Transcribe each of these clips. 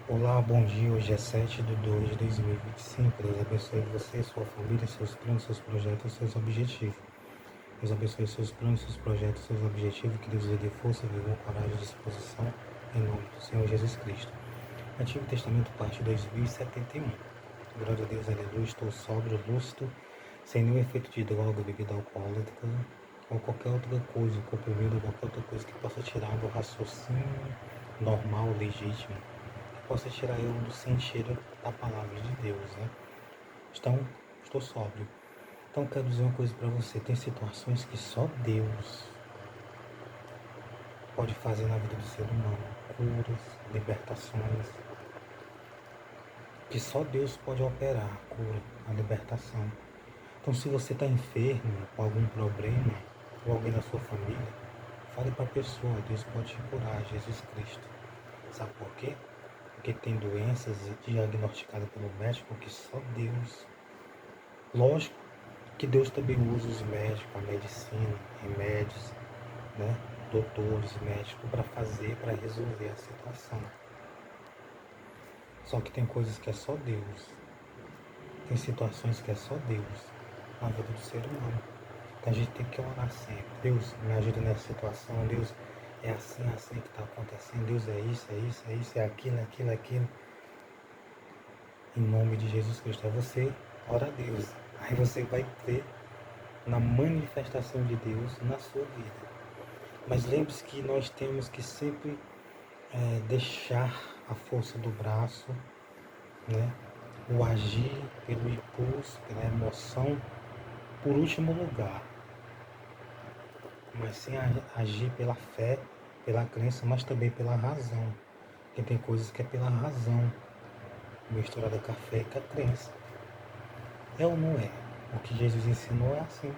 Olá, bom dia. Hoje é 7/2/2025. Deus abençoe você, sua família, seus planos, seus projetos, seus objetivos. Deus abençoe seus planos, seus projetos, seus objetivos. Que Deus lhe dê força, vigor, coragem e disposição. Em nome do Senhor Jesus Cristo. Antigo Testamento, parte 2071. Glória a Deus, aleluia. Estou sóbrio, lúcido, sem nenhum efeito de droga, bebida alcoólica ou qualquer outra coisa, comprimido, ou qualquer outra coisa que possa tirar do raciocínio normal, legítimo, possa tirar eu do sentido da palavra de Deus, né? Então, estou sóbrio. Então, quero dizer uma coisa para você. Tem situações que só Deus pode fazer na vida do ser humano. Curas, libertações. Que só Deus pode operar a cura, a libertação. Então, se você está enfermo com algum problema, ou alguém da sua família, fale para a pessoa, Deus pode te curar, Jesus Cristo. Sabe por quê? Porque tem doenças diagnosticadas pelo médico que só Deus. Lógico que Deus também usa os médicos, a medicina, remédios, né? Doutores, médicos, para resolver a situação. Só que tem coisas que é só Deus. Tem situações que é só Deus na vida do ser humano. Então a gente tem que orar sempre. Deus, me ajuda nessa situação. Deus, é assim que está acontecendo. Deus, é isso, é isso, é isso, é aquilo, é aquilo, é aquilo. Em nome de Jesus Cristo. É você, ora a Deus. Aí você vai ver na manifestação de Deus na sua vida. Mas lembre-se que nós temos que sempre deixar a força do braço, né? O agir pelo impulso, pela emoção, por último lugar, mas sim agir pela fé, pela crença, mas também pela razão. Porque tem coisas que é pela razão, misturada com a fé e com a crença. É ou não é? O que Jesus ensinou é assim.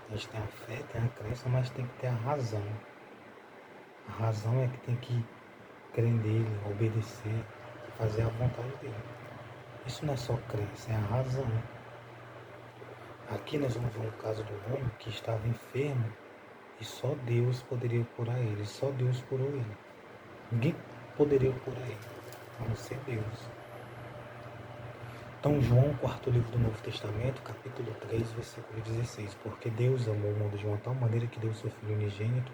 A gente tem a fé, tem a crença, mas tem que ter a razão. A razão é que tem que crer nele, obedecer, fazer a vontade dele. Isso não é só crença, é a razão. Aqui nós vamos ver um caso do homem que estava enfermo e só Deus poderia curar ele. Só Deus curou ele. Ninguém poderia curar ele, a não ser Deus. Então João, quarto livro do Novo Testamento, capítulo 3, versículo 16. Porque Deus amou o mundo de uma tal maneira que deu o seu Filho unigênito,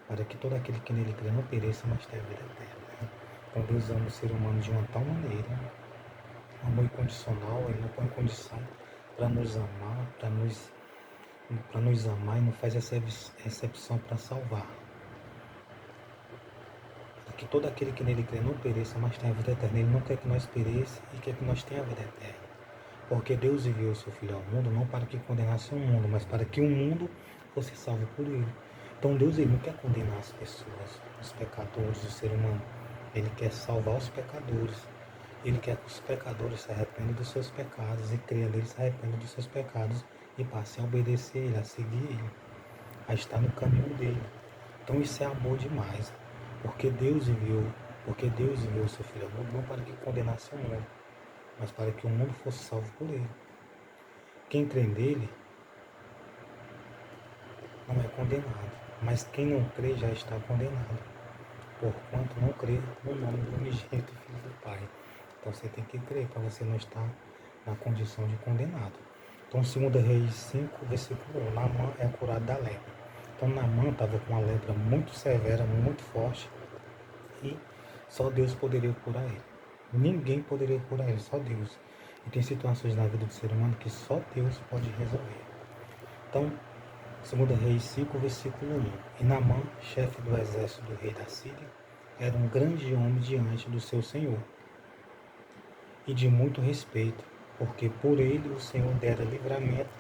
para que todo aquele que nele crê não pereça, mas tenha vida eterna. Então Deus ama o ser humano de uma tal maneira, amor incondicional, ele não põe condição para nos amar, para nos amar e não faz excepção para salvar. Para que todo aquele que nele crê não pereça, mas tenha a vida eterna. Ele não quer que nós pereça e quer que nós tenha a vida eterna. Porque Deus enviou o seu Filho ao mundo não para que condenasse o mundo, mas para que o mundo fosse salvo por ele. Então Deus ele não quer condenar as pessoas, os pecadores, o ser humano. Ele quer salvar os pecadores. Ele quer que os pecadores se arrependam dos seus pecados e creia nele, se arrependam dos seus pecados e passem a obedecer ele, a seguir ele, a estar no caminho dele. Então isso é amor demais, porque Deus enviou o seu Filho ao mundo não para que condenasse o mundo, mas para que o mundo fosse salvo por ele. Quem crê nele não é condenado, mas quem não crê já está condenado, porquanto não crê no nome do unigênito Filho do Pai. Então você tem que crer para você não estar na condição de condenado. Então 2 Reis 5, versículo 1, Naamã é curado da lepra. Então Naamã estava com uma lepra muito severa, muito forte, e só Deus poderia curar ele. Ninguém poderia curar ele, só Deus. E tem situações na vida do ser humano que só Deus pode resolver. Então, 2 Reis 5, versículo 1. E Naamã, chefe do exército do rei da Síria, era um grande homem diante do seu senhor, e de muito respeito, porque por ele o Senhor dera livramento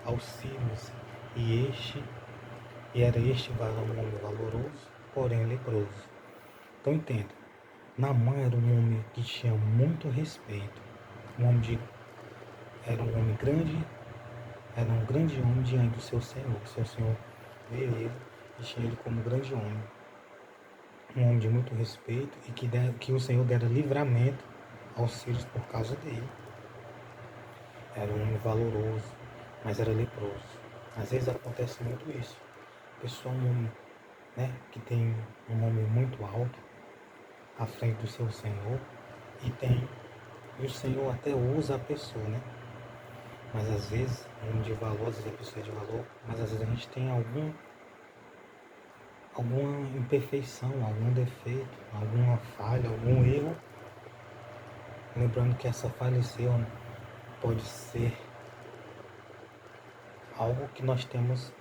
aos sírios, e era este varão um homem valoroso, porém leproso. Então entenda, Naamã era um homem que tinha muito respeito, era um homem grande, era um grande homem diante do seu Senhor. O seu Senhor vê ele e tinha ele como grande homem, um homem de muito respeito e que o Senhor dera livramento aos sírios por causa dele. Era um homem valoroso, mas era leproso. Às vezes acontece muito isso. A pessoa, um homem, né, que tem um nome muito alto, à frente do seu Senhor e o Senhor até usa a pessoa, né? Mas às vezes, homem de valor, às vezes a pessoa é de valor, mas às vezes a gente tem alguma imperfeição, algum defeito, alguma falha, algum erro. Lembrando que essa falha seu pode ser algo que nós temos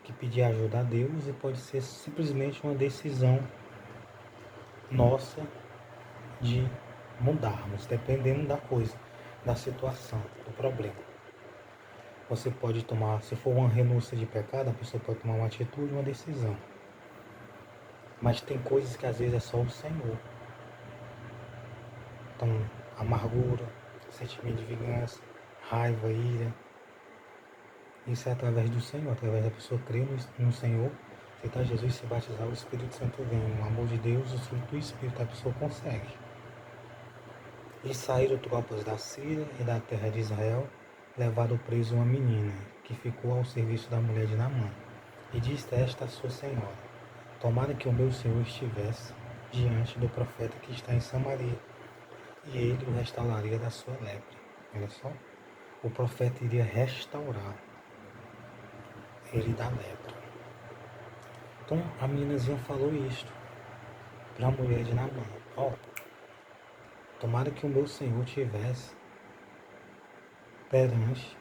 que pedir ajuda a Deus e pode ser simplesmente uma decisão nossa de mudarmos, dependendo da coisa, da situação, do problema. Você pode tomar, se for uma renúncia de pecado, a pessoa pode tomar uma atitude, uma decisão. Mas tem coisas que às vezes é só o Senhor. Então, amargura, sentimento de vingança, raiva, ira. Isso é através do Senhor, através da pessoa crer no Senhor, aceitar Jesus, se batizar, o Espírito Santo vem. O amor de Deus, o fruto do Espírito, a pessoa consegue. E saíram tropas da Síria e da terra de Israel, levado preso uma menina, que ficou ao serviço da mulher de Naamã. E disse esta a sua senhora: tomara que o meu senhor estivesse diante do profeta que está em Samaria, e ele o restauraria da sua lepra. Olha só, o profeta iria restaurar ele da lepra. Então a meninazinha falou isto para a mulher de Naamã: ó, tomara que o meu senhor tivesse perante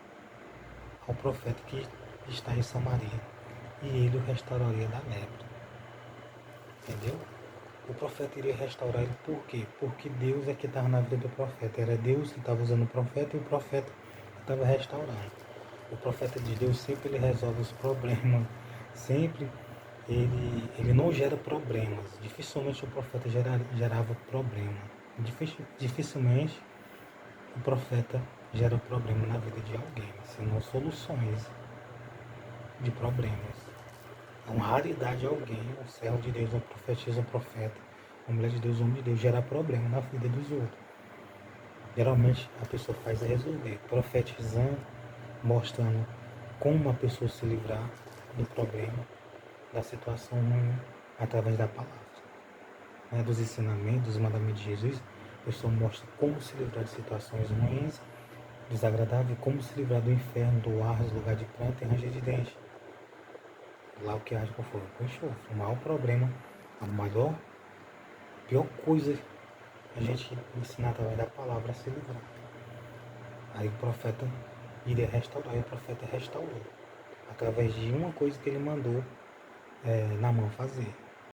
ao profeta que está em Samaria, e ele o restauraria da lepra. Entendeu? O profeta iria restaurar ele por quê? Porque Deus é que estava na vida do profeta. Era Deus que estava usando o profeta e o profeta estava restaurando. O profeta de Deus sempre ele resolve os problemas. Sempre ele não gera problemas. Dificilmente o profeta gerava problema. Dificilmente o profeta gera problema na vida de alguém, senão soluções de problemas. É uma raridade alguém, um servo de Deus, uma profetisa, um profeta, uma mulher de Deus, um homem de Deus, gerar problema na vida dos outros. Geralmente a pessoa faz é resolver, profetizando, mostrando como a pessoa se livrar do problema, da situação ruim, através da palavra. Né, dos ensinamentos, dos mandamentos de Jesus, a pessoa mostra como se livrar de situações ruins, desagradáveis, como se livrar do inferno, do ar, do lugar de planta e ranger de dente. Lá o que age com fogo, com enxofre. O maior problema, pior coisa a gente ensinar através da palavra a se livrar. Aí o profeta iria restaurar, e o profeta restaurou, através de uma coisa que ele mandou Naamã fazer.